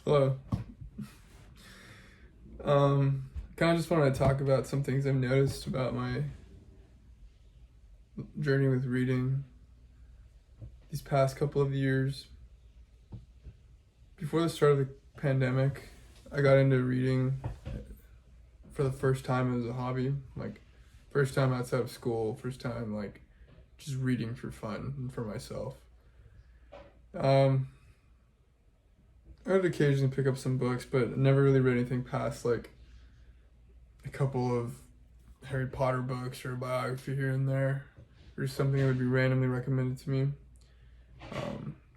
Hello. Kind of just wanted to talk about some things I've noticed about my journey with reading these past couple of years. Before the start of the pandemic, I got into reading for the first time as a hobby. Like, first time outside of school, first time, like, just reading for fun and for myself. I would occasionally pick up some books, but never really read anything past, like, a couple of Harry Potter books or a biography here and there, or something that would be randomly recommended to me.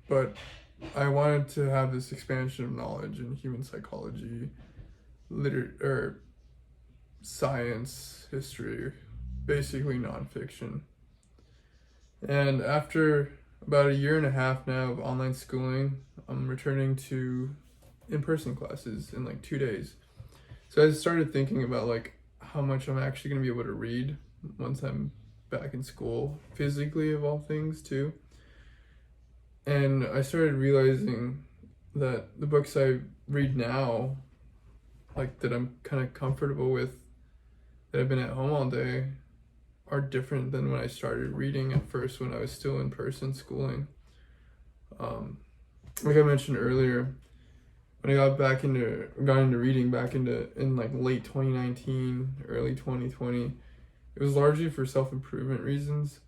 But I wanted to have this expansion of knowledge in human psychology, science, history, basically nonfiction. And after about a year and a half now of online schooling, I'm returning to in-person classes in like 2 days. So I started thinking about like how much I'm actually going to be able to read once I'm back in school, physically of all things too. And I started realizing that the books I read now, like that I'm kind of comfortable with, that I've been at home all day, are different than when I started reading at first when I was still in person schooling. Like I mentioned earlier, when I got into reading in like late 2019, early 2020, it was largely for self-improvement reasons.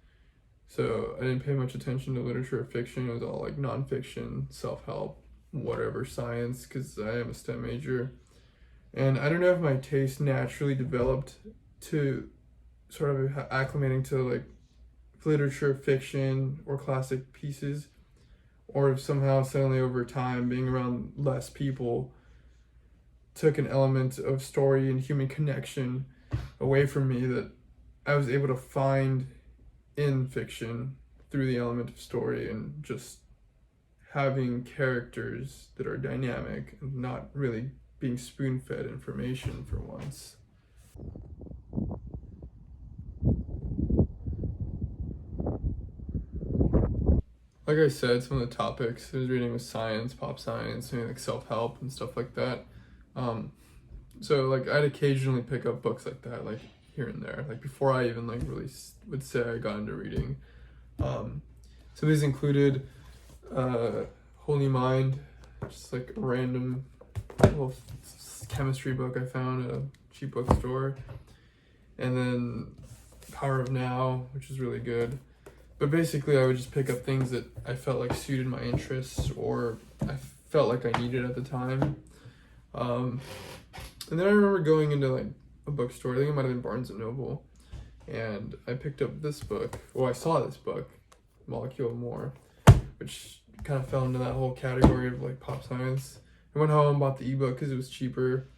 So I didn't pay much attention to literature or fiction. It was all like nonfiction, self-help, whatever, science, because I am a STEM major. And I don't know if my taste naturally developed to sort of acclimating to like literature, fiction, or classic pieces, or if somehow suddenly over time being around less people took an element of story and human connection away from me that I was able to find in fiction through the element of story and just having characters that are dynamic and not really being spoon-fed information for once. Like I said, some of the topics I was reading was science, pop science, maybe like self-help and stuff like that. So like I'd occasionally pick up books like that, like here and there, like before I even like really would say I got into reading. Some of these included Whole New Mind, just like a random little chemistry book I found at a cheap bookstore, and then Power of Now, which is really good. But basically, I would just pick up things that I felt like suited my interests or I felt like I needed at the time. And then I remember going into like a bookstore, I think it might have been Barnes & Noble, and I picked up this book. Well, I saw this book, Molecule of More, which kind of fell into that whole category of like pop science. I went home, bought the ebook because it was cheaper.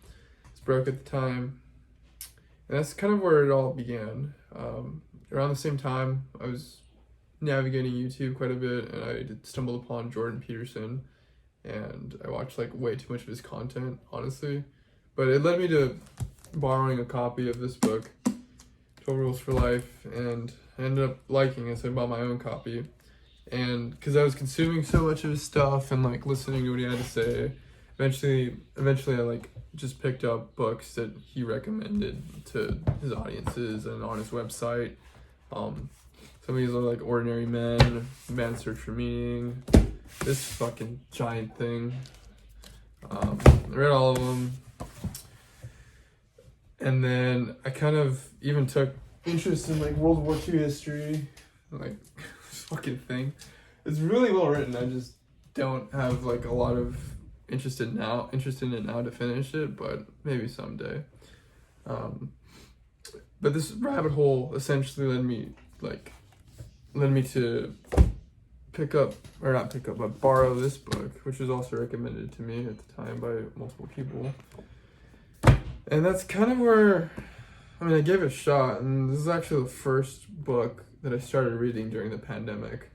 It was broke at the time. And that's kind of where it all began. Around the same time, I was navigating YouTube quite a bit, and I stumbled upon Jordan Peterson, and I watched like way too much of his content, honestly. But it led me to borrowing a copy of this book, 12 Rules for Life, and I ended up liking it, so I bought my own copy. And because I was consuming so much of his stuff and like listening to what he had to say, eventually I like just picked up books that he recommended to his audiences and on his website. Some of these are like Ordinary Men, Man's Search for Meaning, this fucking giant thing. I read all of them. And then I kind of even took interest in like World War II history, like this fucking thing. It's really well written. I just don't have like a lot of interest in it now to finish it, but maybe someday. But this rabbit hole essentially led me to borrow this book, which was also recommended to me at the time by multiple people. And that's kind of where, I gave it a shot, and this is actually the first book that I started reading during the pandemic.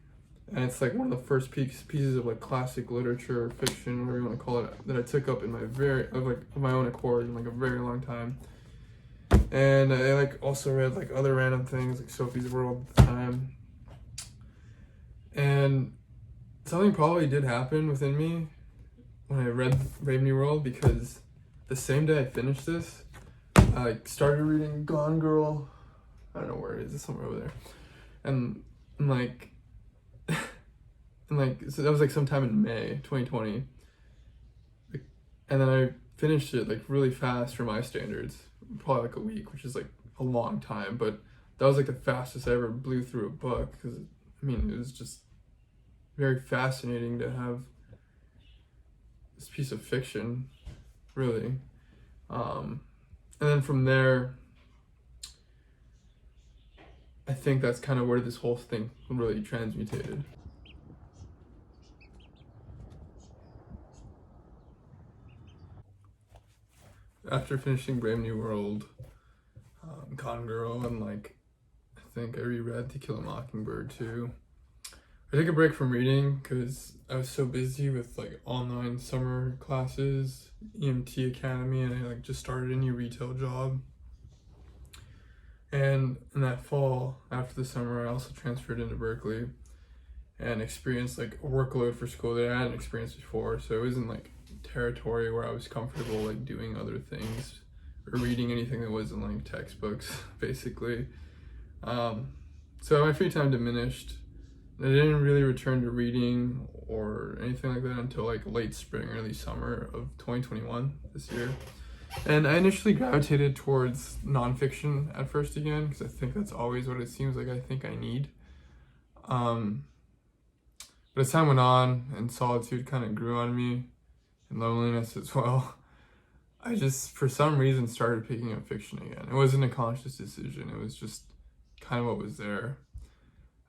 And it's like one of the first pieces of like classic literature or fiction, whatever you want to call it, that I took up in my own accord in like a very long time. And I like also read like other random things like Sophie's World at the time. And something probably did happen within me when I read Brave New World, because the same day I finished this, I started reading Gone Girl. I don't know where it is. It's somewhere over there. And like, so that was like sometime in May 2020. And then I finished it like really fast for my standards, probably like a week, which is like a long time. But that was like the fastest I ever blew through a book, because I mean, it was just very fascinating to have this piece of fiction, really. And then from there, I think that's kind of where this whole thing really transmutated. After finishing Brave New World, Con Girl, and like, I think I reread To Kill a Mockingbird too. I took a break from reading because I was so busy with like online summer classes, EMT Academy, and I like just started a new retail job. And in that fall, after the summer, I also transferred into Berkeley and experienced like a workload for school that I hadn't experienced before. So it wasn't like territory where I was comfortable like doing other things or reading anything that wasn't like textbooks, basically. So my free time diminished. I didn't really return to reading or anything like that until like late spring, early summer of 2021, this year. And I initially gravitated towards nonfiction at first again, because I think that's always what it seems like I think I need. But as time went on and solitude kind of grew on me, and loneliness as well, I just, for some reason, started picking up fiction again. It wasn't a conscious decision. It was just kind of what was there.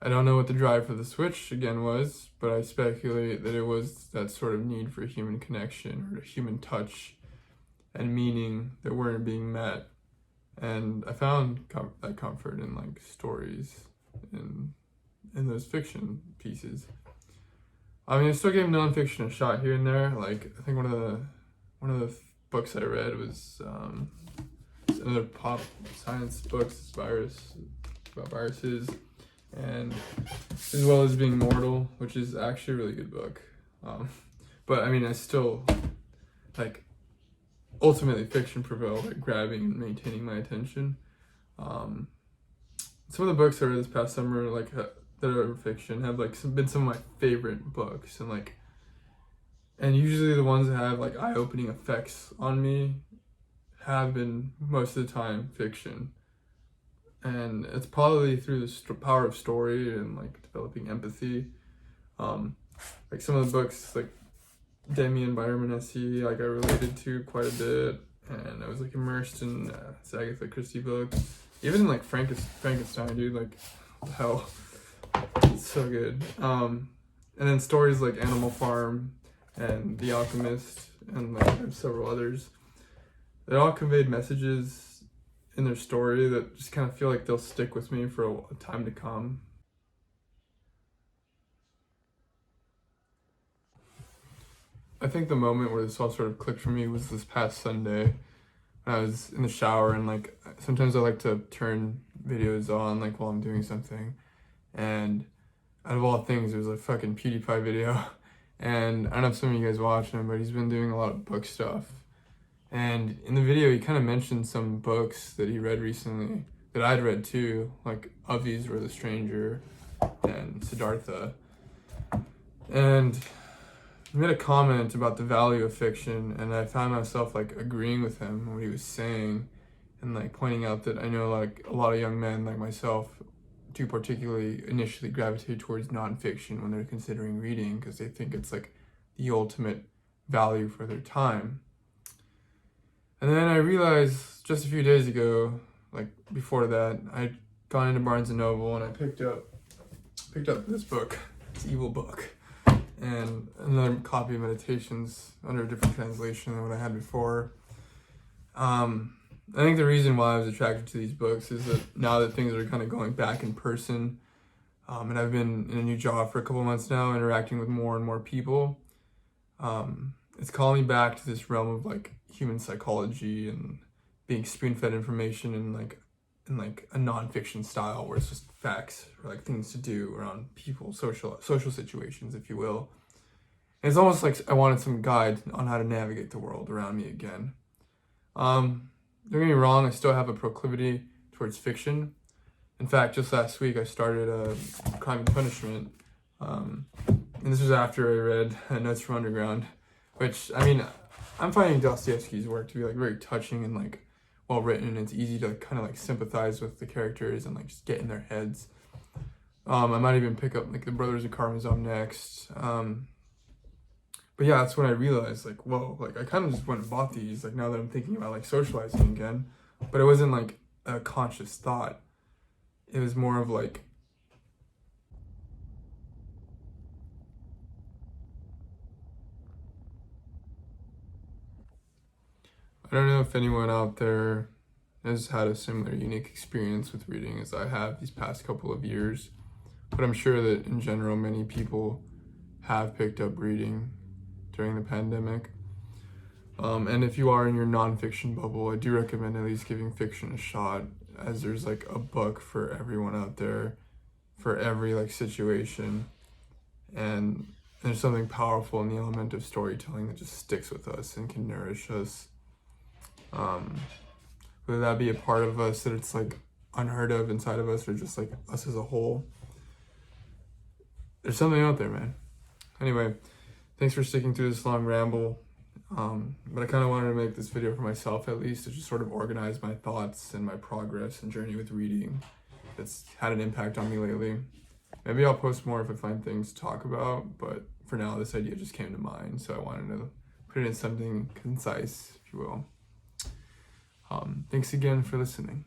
I don't know what the drive for the switch again was, but I speculate that it was that sort of need for human connection or human touch and meaning that weren't being met. And I found that comfort in like stories and in those fiction pieces. I mean, I still gave nonfiction a shot here and there. Like, I think one of the books I read was another pop science book, about viruses, and as well as Being Mortal, which is actually a really good book. But I mean, I still like, ultimately fiction prevailed at grabbing and maintaining my attention. Some of the books I read this past summer, like that are fiction, have like been some of my favorite books, and usually the ones that have like eye-opening effects on me have been most of the time fiction. And it's probably through the power of story and like developing empathy. Like some of the books, like Demian by Herman Hesse, like I related to quite a bit, and I was like immersed in Agatha Christie books. Even in like Frankenstein, dude, like what the hell, it's so good. And then stories like Animal Farm and The Alchemist, and like several others. They all conveyed messages in their story that just kind of feel like they'll stick with me for a time to come. I think the moment where this all sort of clicked for me was this past Sunday. I was in the shower, and like sometimes I like to turn videos on like while I'm doing something, and out of all things it was a fucking PewDiePie video. And I don't know if some of you guys watch him, but he's been doing a lot of book stuff. And in the video, he kind of mentioned some books that he read recently that I'd read too, like Avi's or The Stranger and Siddhartha. And he made a comment about the value of fiction, and I found myself like agreeing with him what he was saying, and like pointing out that I know like a lot of young men like myself do particularly initially gravitate towards nonfiction when they're considering reading, because they think it's like the ultimate value for their time. And then I realized just a few days ago, like before that, I'd gone into Barnes & Noble and I picked up this book, this evil book, and another copy of Meditations under a different translation than what I had before. I think the reason why I was attracted to these books is that now that things are kind of going back in person, and I've been in a new job for a couple months now, interacting with more and more people, it's calling me back to this realm of like human psychology and being spoon-fed information in like a nonfiction style where it's just facts or like things to do around people, social situations, if you will. It's almost like I wanted some guide on how to navigate the world around me again. Don't get me wrong, I still have a proclivity towards fiction. In fact, just last week I started Crime and Punishment. And this was after I read Notes from Underground, which, I mean, I'm finding Dostoevsky's work to be like very touching and like well written, and it's easy to kind of like sympathize with the characters and like just get in their heads. I might even pick up like The Brothers of Karamazov next. But yeah, that's when I realized like, whoa, like I kind of just went and bought these like now that I'm thinking about like socializing again. But it wasn't like a conscious thought. It was more of like, I don't know if anyone out there has had a similar unique experience with reading as I have these past couple of years, but I'm sure that in general many people have picked up reading during the pandemic. And if you are in your nonfiction bubble, I do recommend at least giving fiction a shot, as there's like a book for everyone out there, for every like situation. And there's something powerful in the element of storytelling that just sticks with us and can nourish us. Whether that be a part of us that it's like unheard of inside of us, or just like us as a whole. There's something out there, man. Anyway, thanks for sticking through this long ramble. But I kind of wanted to make this video for myself, at least, to just sort of organize my thoughts and my progress and journey with reading that's had an impact on me lately. Maybe I'll post more if I find things to talk about, but for now, this idea just came to mind, so I wanted to put it in something concise, if you will. Thanks again for listening.